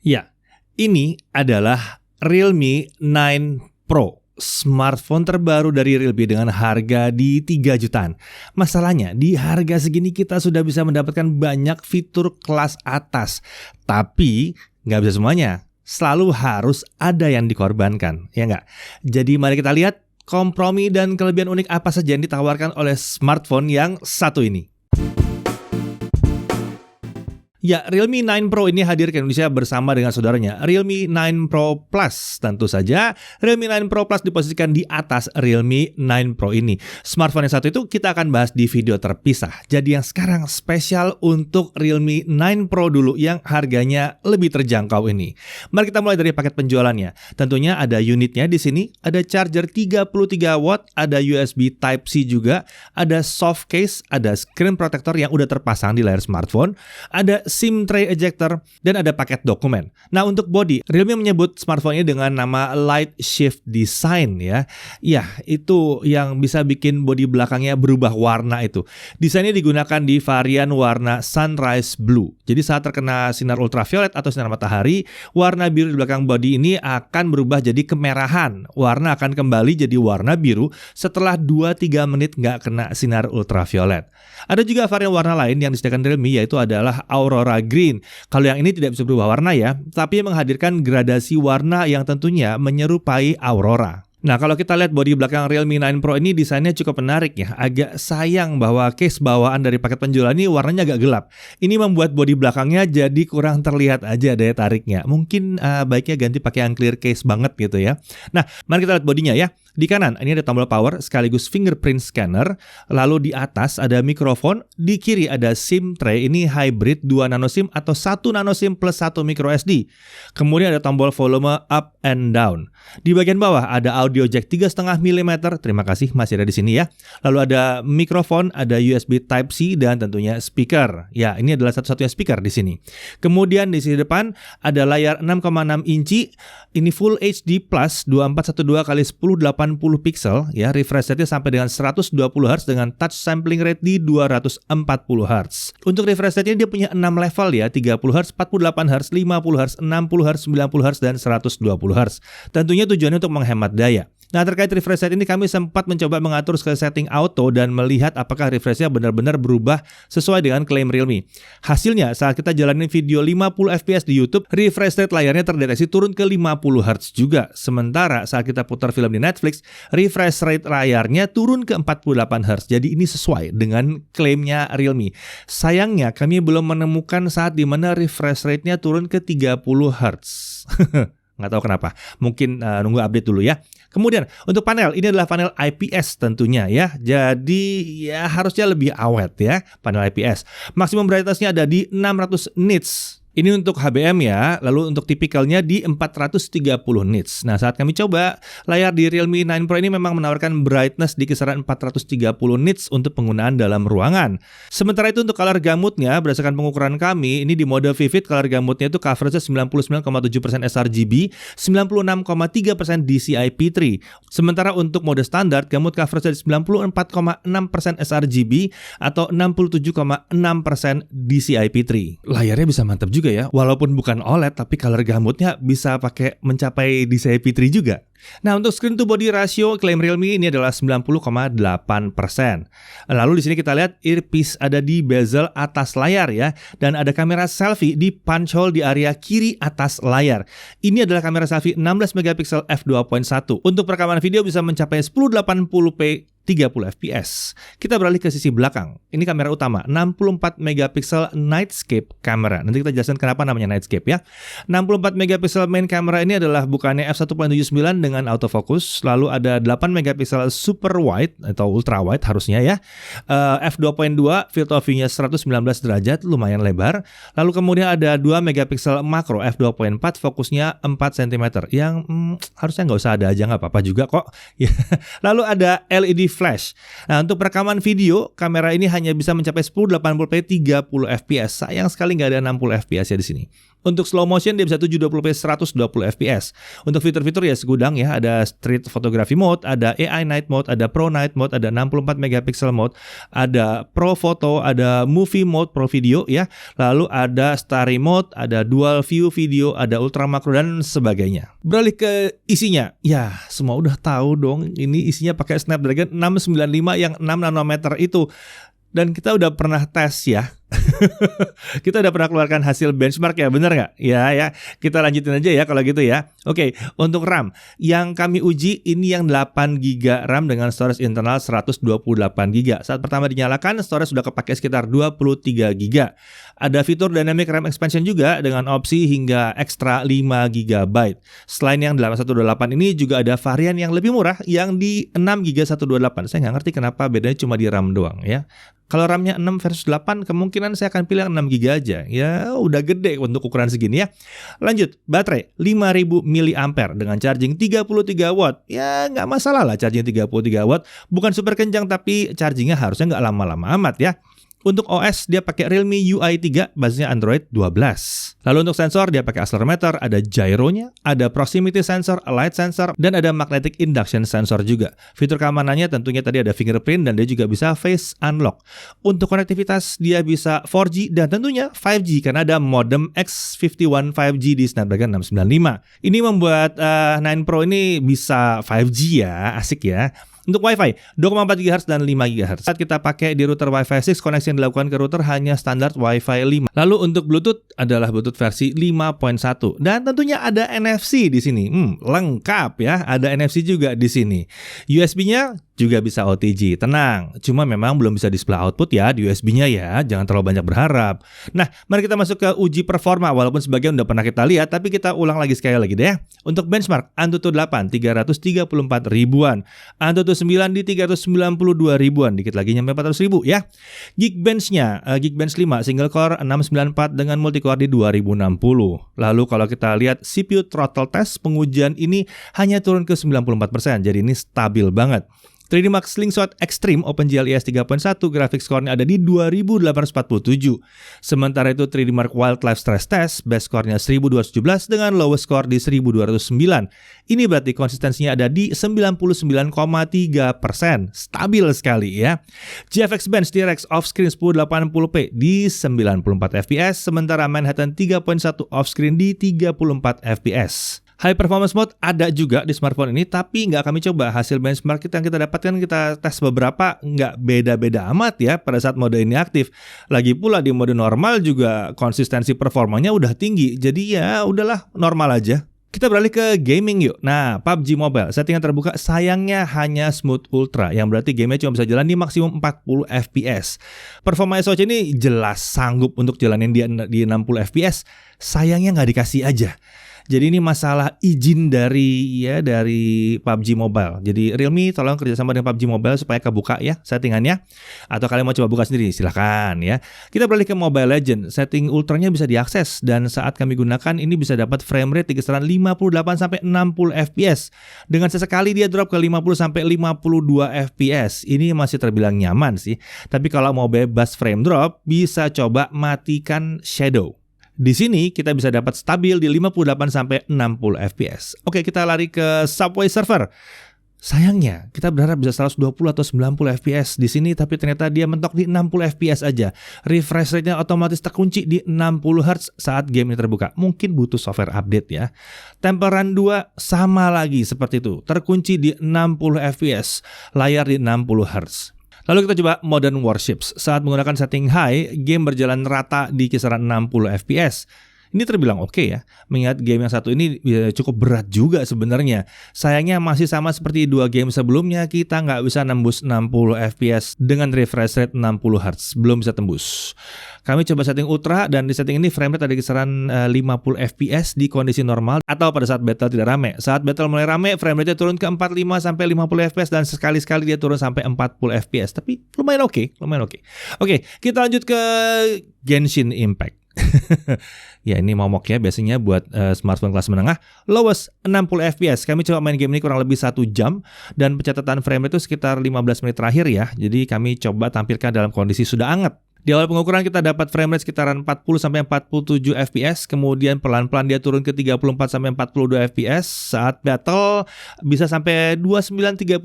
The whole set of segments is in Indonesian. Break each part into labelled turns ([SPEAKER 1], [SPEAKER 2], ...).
[SPEAKER 1] Ya, ini adalah Realme 9 Pro, smartphone terbaru dari Realme dengan harga di 3 jutaan. Masalahnya, di harga segini kita sudah bisa mendapatkan banyak fitur kelas atas. Tapi, nggak bisa semuanya. Selalu harus ada yang dikorbankan, ya nggak? Jadi mari kita lihat kompromi dan kelebihan unik apa saja yang ditawarkan oleh smartphone yang satu ini. Ya, Realme 9 Pro ini hadir ke Indonesia bersama dengan saudaranya, Realme 9 Pro Plus. Tentu saja, Realme 9 Pro Plus diposisikan di atas Realme 9 Pro ini. Smartphone yang satu itu kita akan bahas di video terpisah. Jadi yang sekarang spesial untuk Realme 9 Pro dulu yang harganya lebih terjangkau ini. Mari kita mulai dari paket penjualannya. Tentunya ada unitnya di sini, ada charger 33 watt, ada USB Type-C juga, ada soft case, ada screen protector yang udah terpasang di layar smartphone, ada SIM tray ejector, dan ada paket dokumen. Nah, untuk body, Realme menyebut smartphone-nya dengan nama Light Shift Design ya. Ya, itu yang bisa bikin body belakangnya berubah warna itu. Desainnya digunakan di varian warna Sunrise Blue. Jadi saat terkena sinar ultraviolet atau sinar matahari, warna biru di belakang body ini akan berubah jadi kemerahan. Warna akan kembali jadi warna biru setelah 2-3 menit nggak kena sinar ultraviolet. Ada juga varian warna lain yang disediakan Realme, yaitu adalah Aurora Green. Kalau yang ini tidak bisa berubah warna ya, tapi menghadirkan gradasi warna yang tentunya menyerupai Aurora. Nah, kalau kita lihat bodi belakang Realme 9 Pro ini desainnya cukup menarik ya. Agak sayang bahwa case bawaan dari paket penjualan ini warnanya agak gelap. Ini membuat bodi belakangnya jadi kurang terlihat aja daya tariknya. Mungkin baiknya ganti pakai yang clear case banget gitu ya. Nah, mari kita lihat bodinya ya. Di kanan ini ada tombol power sekaligus fingerprint scanner. Lalu di atas ada mikrofon. Di kiri ada SIM tray. Ini hybrid 2 nano SIM atau 1 nano SIM plus 1 micro SD. Kemudian ada tombol volume up and down. Di bagian bawah ada audio jack 3,5 mm. Terima kasih masih ada di sini ya. Lalu ada mikrofon, ada USB Type-C dan tentunya speaker. Ya, ini adalah satu-satunya speaker di sini. Kemudian di sisi depan ada layar 6,6 inci. Ini Full HD Plus 2412x1080 pixel ya. Refresh rate-nya sampai dengan 120 Hz dengan touch sampling rate di 240 Hz. Untuk refresh rate-nya dia punya 6 level ya, 30 Hz, 48 Hz, 50 Hz, 60 Hz, 90 Hz dan 120 Hz. Tentunya tujuannya untuk menghemat daya. Nah, terkait refresh rate ini kami sempat mencoba mengatur ke setting auto dan melihat apakah refresh-nya benar-benar berubah sesuai dengan klaim Realme. Hasilnya, saat kita jalanin video 50 fps di YouTube, refresh rate layarnya terdeteksi turun ke 50 Hz juga. Sementara saat kita putar film di Netflix, refresh rate layarnya turun ke 48 Hz. Jadi ini sesuai dengan klaimnya Realme. Sayangnya, kami belum menemukan saat di mana refresh rate-nya turun ke 30 Hz. Nggak tahu kenapa. Mungkin nunggu update dulu ya. Kemudian untuk panel, ini adalah panel IPS tentunya ya. Jadi ya harusnya lebih awet ya panel IPS. Maksimum brightness-nya ada di 600 nits. Ini untuk HBM ya, lalu untuk tipikalnya di 430 nits. Nah, saat kami coba, layar di Realme 9 Pro ini memang menawarkan brightness di kisaran 430 nits untuk penggunaan dalam ruangan. Sementara itu untuk color gamutnya, berdasarkan pengukuran kami, ini di mode Vivid, color gamutnya itu coverage 99,7% sRGB, 96,3% DCI-P3. Sementara untuk mode standar, gamut coverage 94,6% sRGB atau 67,6% DCI-P3. Layarnya bisa mantap juga ya, walaupun bukan OLED tapi color gamutnya bisa pakai mencapai DCI-P3 juga. Nah, untuk screen to body ratio klaim Realme ini adalah 90,8%. Lalu di sini kita lihat earpiece ada di bezel atas layar ya, dan ada kamera selfie di punch hole di area kiri atas layar. Ini adalah kamera selfie 16 megapiksel f2.1. Untuk perekaman video bisa mencapai 1080p 30 fps. Kita beralih ke sisi belakang. Ini kamera utama, 64 megapiksel nightscape camera. Nanti kita jelaskan kenapa namanya nightscape ya. 64 megapiksel main camera ini adalah bukannya f1.79 dengan autofocus. Lalu ada 8 megapiksel super wide atau ultra wide harusnya ya. F2.2 field of view-nya 119 derajat, lumayan lebar. Lalu kemudian ada 2 megapiksel makro f2.4, fokusnya 4 cm. Yang harusnya nggak usah ada aja, nggak apa-apa juga kok. Lalu ada LED flash. Nah, untuk perekaman video, kamera ini hanya bisa mencapai 1080p 30 fps. Sayang sekali nggak ada 60 fps ya di sini. Untuk slow motion dia bisa 720p 120 fps. Untuk fitur-fitur ya segudang ya, ada street photography mode, ada AI night mode, ada pro night mode, ada 64 megapixel mode, ada pro photo, ada movie mode, pro video ya. Lalu ada starry mode, ada dual view video, ada ultra macro dan sebagainya. Beralih ke isinya. Ya, semua udah tahu dong, ini isinya pakai Snapdragon 695 yang 6 nanometer itu. Dan kita udah pernah tes ya. Kita udah pernah keluarkan hasil benchmark ya, bener nggak? Ya, kita lanjutin aja ya kalau gitu ya. Oke, untuk RAM yang kami uji ini yang 8 GB RAM dengan storage internal 128 GB. Saat pertama dinyalakan, storage sudah kepakai sekitar 23 GB. Ada fitur dynamic RAM expansion juga dengan opsi hingga ekstra 5 GB. Selain yang 128 ini juga ada varian yang lebih murah yang di 6 GB 128. Saya nggak ngerti kenapa bedanya cuma di RAM doang ya. Kalau RAM-nya 6 versus 8, kemungkinan saya akan pilih yang 6 GB aja. Ya, udah gede untuk ukuran segini ya. Lanjut, baterai 5000 mAh dengan charging 33 watt. Ya, nggak masalah lah charging 33 watt. Bukan super kencang, tapi chargingnya harusnya nggak lama-lama amat ya. Untuk OS dia pakai Realme UI 3, basisnya Android 12. Lalu untuk sensor dia pakai accelerometer, ada gyronya, ada proximity sensor, light sensor, dan ada magnetic induction sensor juga. Fitur keamanannya tentunya tadi ada fingerprint dan dia juga bisa face unlock. Untuk konektivitas dia bisa 4G dan tentunya 5G karena ada modem X51 5G di Snapdragon 695. Ini membuat 9 Pro ini bisa 5G ya, asik ya. Untuk Wi-Fi 2,4 GHz dan 5 GHz. Saat kita pakai di router Wi-Fi 6, koneksi yang dilakukan ke router hanya standar Wi-Fi 5. Lalu untuk Bluetooth adalah Bluetooth versi 5.1 dan tentunya ada NFC di sini. Lengkap ya, ada NFC juga di sini. USB-nya juga bisa OTG. Tenang, cuma memang belum bisa display output ya di USB-nya ya. Jangan terlalu banyak berharap. Nah, mari kita masuk ke uji performa. Walaupun sebagian udah pernah kita lihat, tapi kita ulang lagi sekali lagi deh. Untuk benchmark Antutu 8 334 ribuan, Antutu 9 di 392 ribuan, dikit lagi nyampe 400 ribu ya. Geekbench-nya Geekbench 5 single core 694 dengan multicore di 2060. Lalu kalau kita lihat CPU throttle test, pengujian ini hanya turun ke 94%. Jadi ini stabil banget. 3D Mark Slingshot Extreme OpenGL ES 3.1 graphics score-nya ada di 2847. Sementara itu 3D Mark Wildlife Stress Test base score-nya 1217 dengan lowest score di 1209. Ini berarti konsistensinya ada di 99,3%. Stabil sekali ya. GFX Bench T-Rex offscreen 1080p di 94 fps, sementara Manhattan 3.1 offscreen di 34 fps. High performance mode ada juga di smartphone ini, tapi nggak kami coba. Hasil benchmark yang kita dapatkan, kita tes beberapa, nggak beda-beda amat ya pada saat mode ini aktif. Lagi pula di mode normal juga konsistensi performanya udah tinggi, jadi ya udahlah normal aja. Kita beralih ke gaming yuk. Nah, PUBG Mobile settingan terbuka sayangnya hanya Smooth Ultra, yang berarti gamenya cuma bisa jalan di maksimum 40 fps. Performa SoC ini jelas sanggup untuk jalanin di 60 fps, sayangnya nggak dikasih aja. Jadi ini masalah izin dari PUBG Mobile. Jadi Realme tolong kerjasama dengan PUBG Mobile supaya kebuka ya settingannya. Atau kalian mau coba buka sendiri, silahkan ya. Kita beralih ke Mobile Legends. Setting ultranya bisa diakses dan saat kami gunakan ini bisa dapat frame rate di kisaran 58-60 fps. Dengan sesekali dia drop ke 50-52 fps. Ini masih terbilang nyaman sih. Tapi kalau mau bebas frame drop, bisa coba matikan shadow. Di sini kita bisa dapat stabil di 58-60 fps. Oke, kita lari ke Subway Surfer. Sayangnya, kita berharap bisa 120 atau 90 fps di sini, tapi ternyata dia mentok di 60 fps aja. Refresh rate-nya otomatis terkunci di 60 Hz saat game ini terbuka. Mungkin butuh software update ya. Temple Run 2 sama lagi seperti itu. Terkunci di 60 fps, layar di 60 Hz. Lalu kita coba Modern Warships. Saat menggunakan setting high, game berjalan rata di kisaran 60 fps. Ini terbilang oke ya, mengingat game yang satu ini cukup berat juga sebenarnya. Sayangnya masih sama seperti dua game sebelumnya, kita nggak bisa nembus 60 fps dengan refresh rate 60 Hz. Belum bisa tembus. Kami coba setting ultra dan di setting ini frame rate ada kisaran 50 fps di kondisi normal atau pada saat battle tidak rame. Saat battle mulai rame, frame rate turun ke 45-50 fps dan sekali-sekali dia turun sampai 40 fps. Tapi lumayan oke. Oke, kita lanjut ke Genshin Impact. Ya ini momok ya, biasanya buat smartphone kelas menengah. Lowest 60 fps. Kami coba main game ini kurang lebih 1 jam dan pencatatan frame rate itu sekitar 15 menit terakhir ya. Jadi kami coba tampilkan dalam kondisi sudah anget. Di awal pengukuran kita dapat frame rate sekitaran 40 sampai 47 fps, kemudian pelan-pelan dia turun ke 34 sampai 42 fps. Saat battle bisa sampai 29 38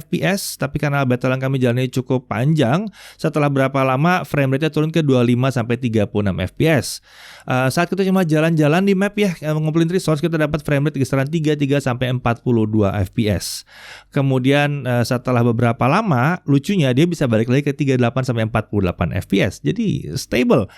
[SPEAKER 1] fps, tapi karena battle yang kami jalani cukup panjang, setelah berapa lama frame rate-nya turun ke 25 sampai 36 fps. Saat kita cuma jalan-jalan di map ya, ngumpulin resource, kita dapat frame rate kisaran 33 sampai 42 fps. Kemudian setelah beberapa lama, lucunya dia bisa balik lagi ke 38 sampai 48 fps. Jadi stable.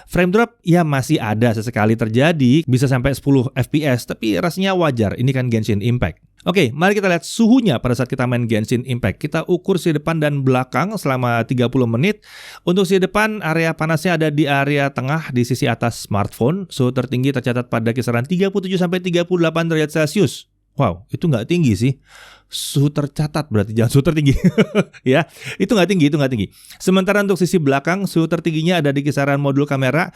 [SPEAKER 1] Frame drop ya masih ada sesekali terjadi, bisa sampai 10 fps, tapi rasanya wajar. Ini kan Genshin Impact. Oke, mari kita lihat suhunya pada saat kita main Genshin Impact. Kita ukur si depan dan belakang selama 30 menit. Untuk si depan, area panasnya ada di area tengah di sisi atas smartphone. Suhu tertinggi tercatat pada kisaran 37 sampai 38 derajat Celcius. Wow, itu nggak tinggi sih. Suhu tercatat berarti, jangan suhu tertinggi. Ya, itu nggak tinggi. Sementara untuk sisi belakang, suhu tertingginya ada di kisaran modul kamera.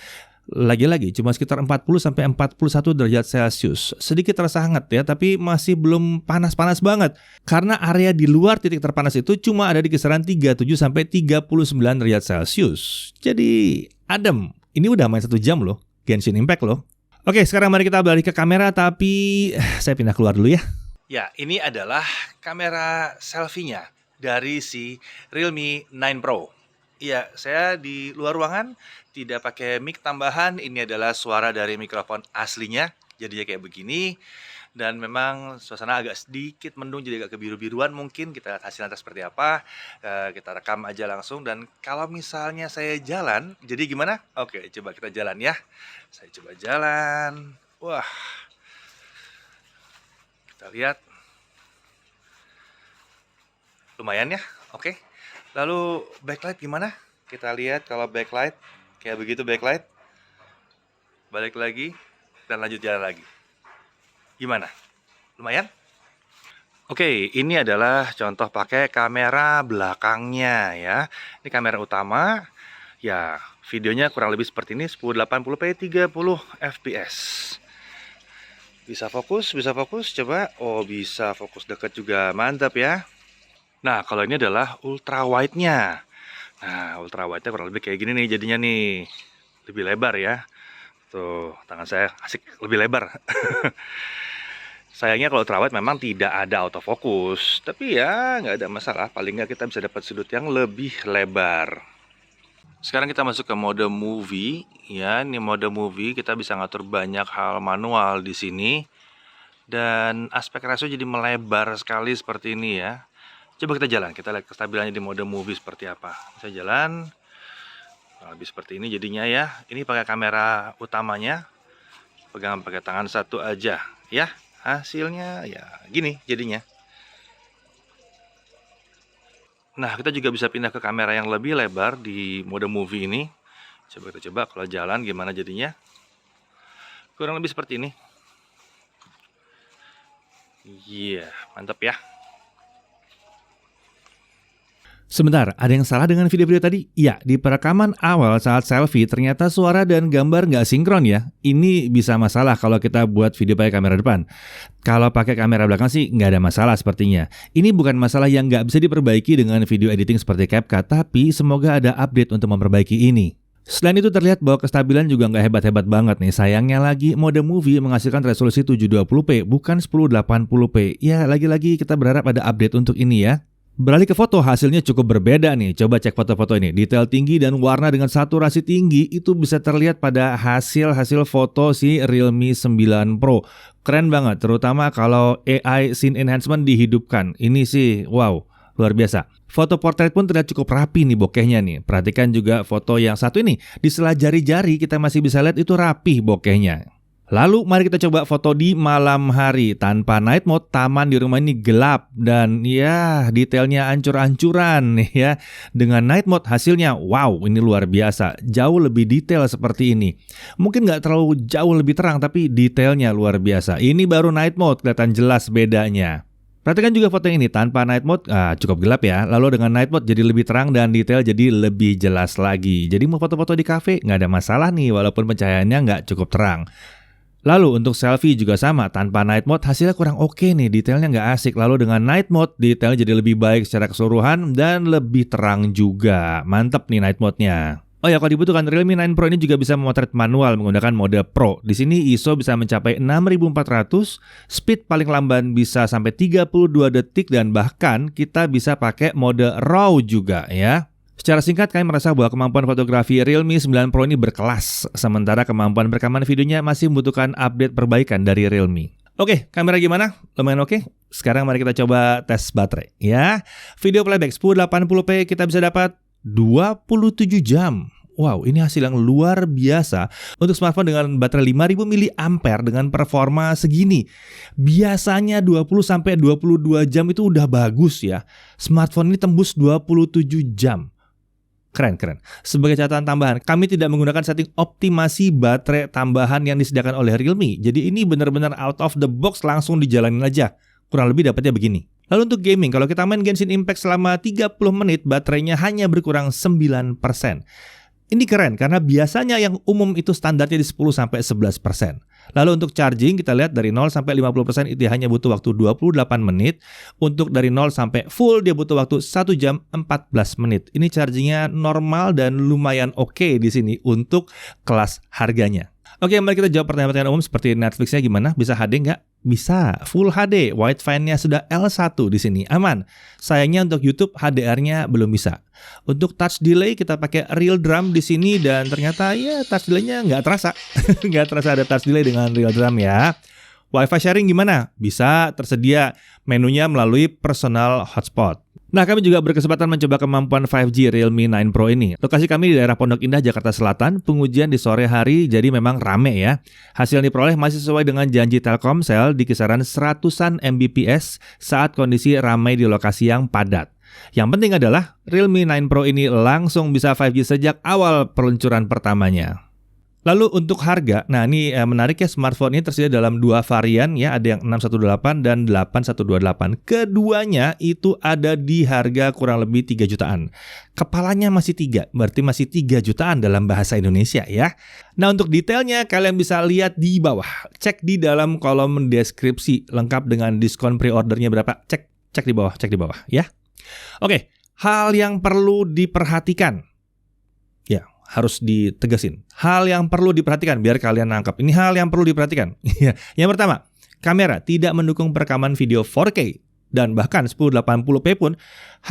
[SPEAKER 1] Lagi-lagi cuma sekitar 40 sampai 41 derajat Celcius. Sedikit terasa hangat ya, tapi masih belum panas-panas banget. Karena area di luar titik terpanas itu cuma ada di kisaran 37 sampai 39 derajat Celcius. Jadi adem. Ini udah main 1 jam loh, Genshin Impact loh. Oke, sekarang mari kita balik ke kamera, tapi saya pindah keluar dulu ya. Ya, ini adalah kamera selfie-nya dari si Realme 9 Pro. Iya, saya di luar ruangan, tidak pakai mic tambahan. Ini adalah suara dari mikrofon aslinya, jadinya kayak begini. Dan memang suasana agak sedikit mendung, jadi agak kebiru-biruan mungkin. Kita lihat hasilnya seperti apa. Kita rekam aja langsung. Dan kalau misalnya saya jalan, jadi gimana? Oke, coba kita jalan ya. Saya coba jalan. Wah, kita lihat. Lumayan ya, oke. Lalu backlight gimana? Kita lihat kalau backlight, kayak begitu backlight. Balik lagi, dan lanjut jalan lagi. Gimana? Lumayan? Oke, ini adalah contoh pakai kamera belakangnya ya. Ini kamera utama. Ya, videonya kurang lebih seperti ini, 1080p 30 fps. Bisa fokus, coba. Oh, bisa fokus dekat juga, mantap ya. Nah, kalau ini adalah ultra wide-nya. Nah, ultra wide-nya kurang lebih kayak gini nih jadinya nih. Lebih lebar ya. Tuh, tangan saya asik lebih lebar. Sayangnya kalau ultra wide memang tidak ada autofocus. Tapi ya nggak ada masalah. Paling nggak kita bisa dapat sudut yang lebih lebar. Sekarang kita masuk ke mode movie. Ya, ini mode movie. Kita bisa ngatur banyak hal manual di sini. Dan aspek ratio jadi melebar sekali seperti ini ya. Coba kita jalan, kita lihat kestabilannya di mode movie seperti apa. Saya jalan, lebih seperti ini jadinya ya. Ini pakai kamera utamanya, pegang pakai tangan satu aja ya. Hasilnya ya gini jadinya. Nah, kita juga bisa pindah ke kamera yang lebih lebar di mode movie ini. Coba kita coba kalau jalan gimana jadinya. Kurang lebih seperti ini. Iya, mantap ya. Sebentar, ada yang salah dengan video-video tadi? Ya, di perekaman awal saat selfie ternyata suara dan gambar nggak sinkron ya. Ini bisa masalah kalau kita buat video pakai kamera depan. Kalau pakai kamera belakang sih nggak ada masalah sepertinya. Ini bukan masalah yang nggak bisa diperbaiki dengan video editing seperti CapCut, tapi semoga ada update untuk memperbaiki ini. Selain itu terlihat bahwa kestabilan juga nggak hebat-hebat banget nih. Sayangnya lagi mode movie menghasilkan resolusi 720p bukan 1080p. Ya, lagi-lagi kita berharap ada update untuk ini ya. Beralih ke foto, hasilnya cukup berbeda nih. Coba cek foto-foto ini. Detail tinggi dan warna dengan saturasi tinggi itu bisa terlihat pada hasil foto si Realme 9 Pro. Keren banget, terutama kalau AI Scene Enhancement dihidupkan. Ini sih, wow, luar biasa. Foto portrait pun terlihat cukup rapi nih bokehnya nih. Perhatikan juga foto yang satu ini. Di sela jari-jari kita masih bisa lihat itu rapi bokehnya. Lalu mari kita coba foto di malam hari. Tanpa night mode, taman di rumah ini gelap dan ya detailnya ancur-ancuran ya. Dengan night mode hasilnya wow, ini luar biasa. Jauh lebih detail seperti ini. Mungkin nggak terlalu jauh lebih terang tapi detailnya luar biasa. Ini baru night mode, kelihatan jelas bedanya. Perhatikan juga foto ini, tanpa night mode cukup gelap ya. Lalu dengan night mode jadi lebih terang dan detail jadi lebih jelas lagi. Jadi mau foto-foto di cafe nggak ada masalah nih walaupun pencahayaannya nggak cukup terang. Lalu untuk selfie juga sama, tanpa night mode hasilnya kurang oke nih, detailnya nggak asik. Lalu dengan night mode detailnya jadi lebih baik secara keseluruhan dan lebih terang juga. Mantap nih night mode-nya. Oh ya, kalau dibutuhkan, Realme 9 Pro ini juga bisa memotret manual menggunakan mode Pro. Di sini ISO bisa mencapai 6400, speed paling lamban bisa sampai 32 detik dan bahkan kita bisa pakai mode RAW juga ya. Secara singkat, kami merasa bahwa kemampuan fotografi Realme 9 Pro ini berkelas, sementara kemampuan rekaman videonya masih membutuhkan update perbaikan dari Realme. Oke, kamera gimana? Lumayan oke? Sekarang mari kita coba tes baterai ya. Video playback 1080p kita bisa dapat 27 jam. Wow, ini hasil yang luar biasa untuk smartphone dengan baterai 5000 mAh dengan performa segini. Biasanya 20-22 jam itu udah bagus ya. Smartphone ini tembus 27 jam. Keren. Sebagai catatan tambahan, kami tidak menggunakan setting optimasi baterai tambahan yang disediakan oleh Realme. Jadi ini benar-benar out of the box, langsung dijalanin aja. Kurang lebih dapatnya begini. Lalu untuk gaming, kalau kita main Genshin Impact selama 30 menit, baterainya hanya berkurang 9%. Ini keren karena biasanya yang umum itu standarnya di 10-11%. Lalu untuk charging kita lihat dari 0 sampai 50% itu hanya butuh waktu 28 menit. Untuk dari 0 sampai full dia butuh waktu 1 jam 14 menit. Ini chargingnya normal dan lumayan oke di sini untuk kelas harganya. Oke, mari kita jawab pertanyaan-pertanyaan umum seperti Netflixnya gimana? Bisa HD nggak? Bisa, Full HD, wideband-nya sudah L1 di sini, aman. Sayangnya untuk YouTube HDR-nya belum bisa. Untuk touch delay kita pakai real drum di sini dan ternyata ya touch delay-nya nggak terasa, nggak terasa ada touch delay dengan real drum ya. Wi-Fi sharing gimana? Bisa, tersedia menunya melalui personal hotspot. Nah, kami juga berkesempatan mencoba kemampuan 5G Realme 9 Pro ini. Lokasi kami di daerah Pondok Indah, Jakarta Selatan. Pengujian di sore hari, jadi memang rame ya. Hasil yang diperoleh masih sesuai dengan janji Telkomsel di kisaran 100-an Mbps saat kondisi ramai di lokasi yang padat. Yang penting adalah Realme 9 Pro ini langsung bisa 5G sejak awal peluncuran pertamanya. Lalu untuk harga, nah ini menarik ya, smartphone ini tersedia dalam dua varian ya, ada yang 618 dan 8128. Keduanya itu ada di harga kurang lebih 3 jutaan. Kepalanya masih 3, berarti masih 3 jutaan dalam bahasa Indonesia ya. Nah untuk detailnya kalian bisa lihat di bawah. Cek di dalam kolom deskripsi lengkap dengan diskon pre-ordernya berapa. Cek di bawah ya. Oke, hal yang perlu diperhatikan. Ya, harus ditegasin. Hal yang perlu diperhatikan biar kalian nangkep. Ini hal yang perlu diperhatikan. Yang pertama, kamera tidak mendukung perekaman video 4K dan bahkan 1080p pun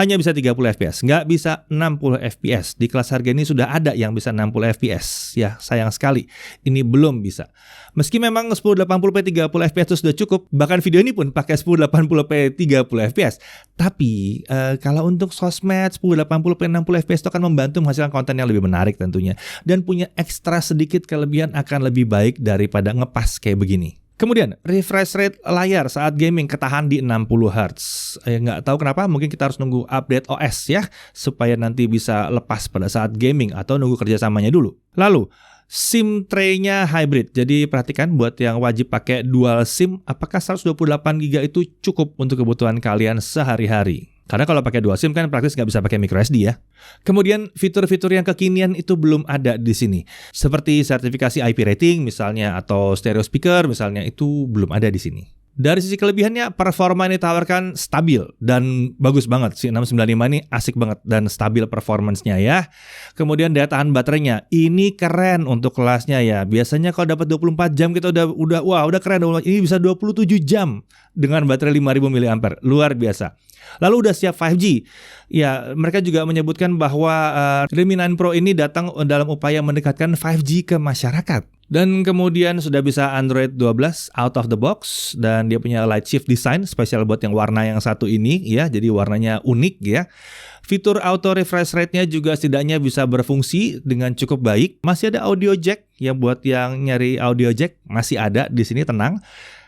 [SPEAKER 1] hanya bisa 30 fps, nggak bisa 60 fps. Di kelas harga ini sudah ada yang bisa 60 fps. Ya, sayang sekali. Ini belum bisa. Meski memang 1080p 30 fps itu sudah cukup, bahkan video ini pun pakai 1080p 30 fps. Tapi kalau untuk sosmed 1080p 60 fps itu akan membantu menghasilkan konten yang lebih menarik tentunya dan punya ekstra sedikit kelebihan akan lebih baik daripada ngepas kayak begini. Kemudian refresh rate layar saat gaming ketahan di 60 Hz. Nggak tahu kenapa, mungkin kita harus nunggu update OS ya, supaya nanti bisa lepas pada saat gaming atau nunggu kerjasamanya dulu. Lalu SIM tray-nya hybrid. Jadi perhatikan buat yang wajib pakai dual SIM, apakah 128GB itu cukup untuk kebutuhan kalian sehari-hari? Karena kalau pakai dual SIM kan praktis nggak bisa pakai microSD ya. Kemudian fitur-fitur yang kekinian itu belum ada di sini. Seperti sertifikasi IP rating misalnya atau stereo speaker misalnya, itu belum ada di sini. Dari sisi kelebihannya, performa ini ditawarkan stabil dan bagus banget. Si 695 ini asik banget dan stabil performance-nya ya. Kemudian daya tahan baterainya, ini keren untuk kelasnya ya. Biasanya kalau dapat 24 jam kita udah keren. Ini bisa 27 jam dengan baterai 5000 mAh. Luar biasa. Lalu udah siap 5G. Ya, mereka juga menyebutkan bahwa Realme 9 Pro ini datang dalam upaya mendekatkan 5G ke masyarakat. Dan kemudian sudah bisa Android 12 out of the box dan dia punya light shift design spesial buat yang warna yang satu ini ya. Jadi warnanya unik ya. Fitur auto refresh rate-nya juga setidaknya bisa berfungsi dengan cukup baik. Masih ada audio jack ya, buat yang nyari audio jack masih ada di sini, tenang.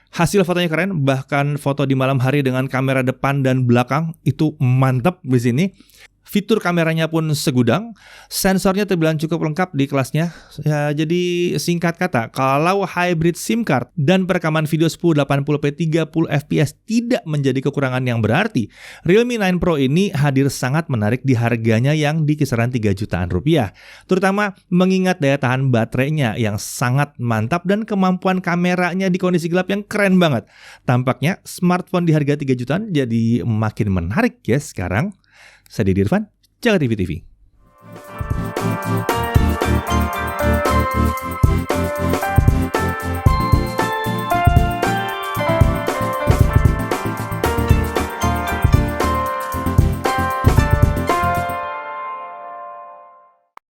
[SPEAKER 1] Hasil fotonya keren, bahkan foto di malam hari dengan kamera depan dan belakang itu mantap di sini. Fitur kameranya pun segudang, sensornya terbilang cukup lengkap di kelasnya. Ya, jadi singkat kata, kalau hybrid SIM card dan perekaman video 1080p 30 fps tidak menjadi kekurangan yang berarti, Realme 9 Pro ini hadir sangat menarik di harganya yang di kisaran 3 jutaan rupiah. Terutama mengingat daya tahan baterainya yang sangat mantap dan kemampuan kameranya di kondisi gelap yang keren banget. Tampaknya smartphone di harga 3 jutaan jadi makin menarik ya sekarang. Saya Didi Irfan, Jaga TV TV.